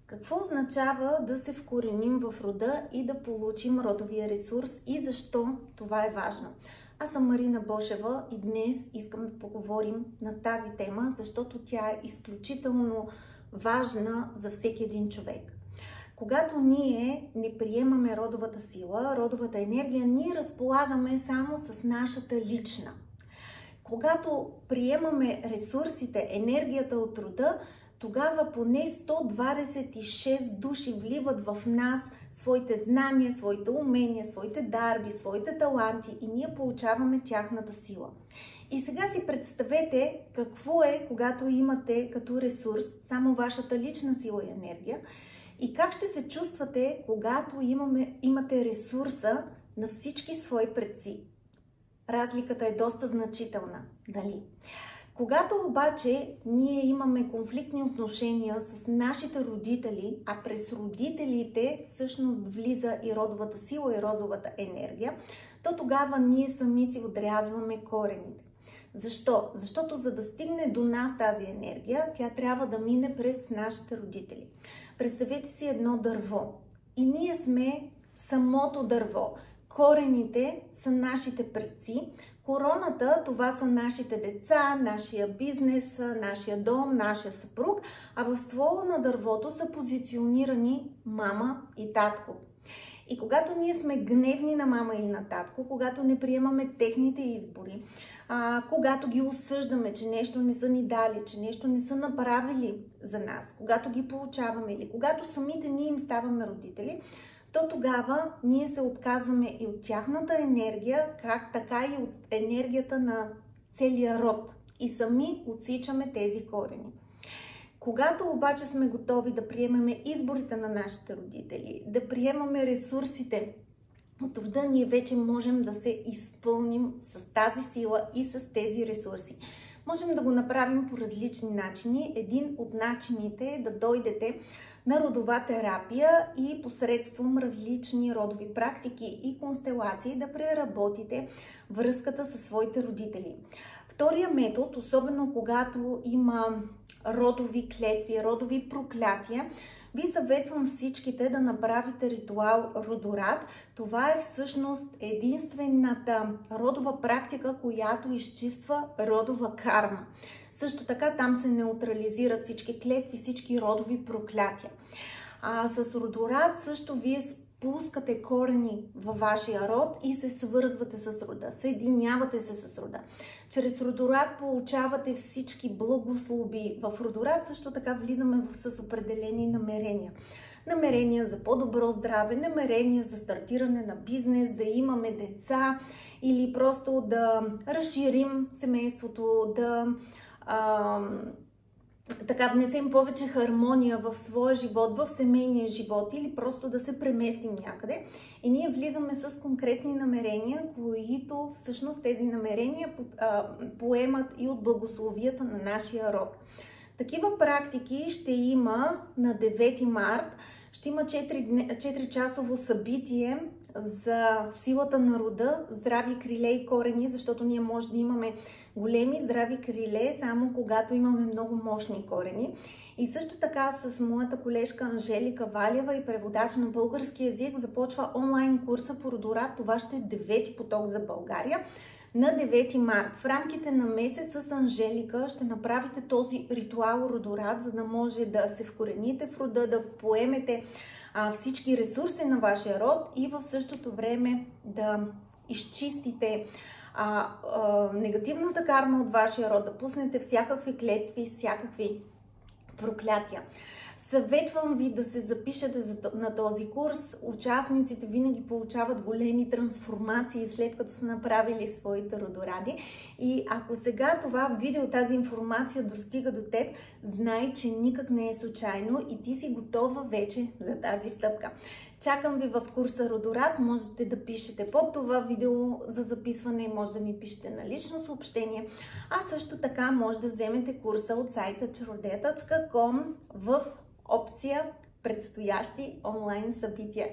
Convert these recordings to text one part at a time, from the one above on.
Какво означава да се вкореним в рода и да получим родовия ресурс и защо това е важно? Аз съм Марина Бошева и днес искам да поговорим на тази тема, защото тя е изключително важна за всеки един човек. Когато ние не приемаме родовата сила, родовата енергия, ние разполагаме само с нашата лична. Когато приемаме ресурсите, енергията от рода, тогава поне 126 души вливат в нас своите знания, своите умения, своите дарби, своите таланти и ние получаваме тяхната сила. И сега си представете какво е, когато имате като ресурс само вашата лична сила и енергия и как ще се чувствате, когато имате ресурса на всички свои предци. Разликата е доста значителна, нали? Когато обаче ние имаме конфликтни отношения с нашите родители, а през родителите всъщност влиза и родовата сила и родовата енергия, то тогава ние сами си отрязваме корените. Защо? Защото за да стигне до нас тази енергия, тя трябва да мине през нашите родители. Представете си едно дърво и ние сме самото дърво. Корените са нашите предци, короната това са нашите деца, нашия бизнес, нашия дом, нашия съпруг, а в ствола на дървото са позиционирани мама и татко. И когато ние сме гневни на мама или на татко, когато не приемаме техните избори, когато ги осъждаме, че нещо не са ни дали, че нещо не са направили за нас, когато ги получаваме или когато самите ние им ставаме родители, то тогава ние се отказваме и от тяхната енергия, как така и от енергията на целия род. И сами отсичаме тези корени. Когато обаче сме готови да приемаме изборите на нашите родители, да приемаме ресурсите от рода, ние вече можем да се изпълним с тази сила и с тези ресурси. Можем да го направим по различни начини. Един от начините е да дойдете на родова терапия и посредством различни родови практики и констелации да преработите връзката със своите родители. Втория метод, особено когато има родови клетви, родови проклятия, ви съветвам всичките да направите ритуал Родорад. Това е всъщност единствената родова практика, която изчиства родова карма. Също така там се неутрализират всички клетви, всички родови проклятия. С Родорад също вие спускате корени във вашия род и се свързвате с рода, съединявате се с рода. Чрез Родорад получавате всички благослови. В Родорад също така влизаме с определени намерения. Намерения за по-добро здраве, намерения за стартиране на бизнес, да имаме деца или просто да разширим семейството, да така внесем повече хармония в своя живот, в семейния живот или просто да се преместим някъде. И ние влизаме с конкретни намерения, които всъщност тези намерения поемат и от благословията на нашия род. Такива практики ще има на 9 март. Ще има 4-часово събитие за силата на рода, здрави криле и корени, защото ние може да имаме големи здрави криле, само когато имаме много мощни корени. И също така с моята колежка Анжелика Валева и преводач на български език започва онлайн курса по Родорад. Това ще е 9-ти поток за България. На 9 март, в рамките на месец с Анжелика, ще направите този ритуал Родорад, за да може да се вкорените в рода, да поемете всички ресурси на вашия род и в същото време да изчистите негативната карма от вашия род, да пуснете всякакви клетви, всякакви проклятия. Съветвам ви да се запишете на този курс. Участниците винаги получават големи трансформации след като са направили своите родоради. И ако сега това видео, тази информация достига до теб, знай, че никак не е случайно и ти си готова вече за тази стъпка. Чакам ви в курса Родорад. Можете да пишете под това видео за записване, може да ми пишете на лично съобщение, а също така може да вземете курса от сайта чародея.com в опция предстоящи онлайн събития.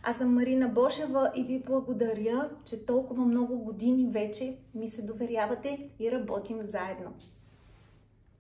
Аз съм Марина Бошева и ви благодаря, че толкова много години вече ми се доверявате и работим заедно.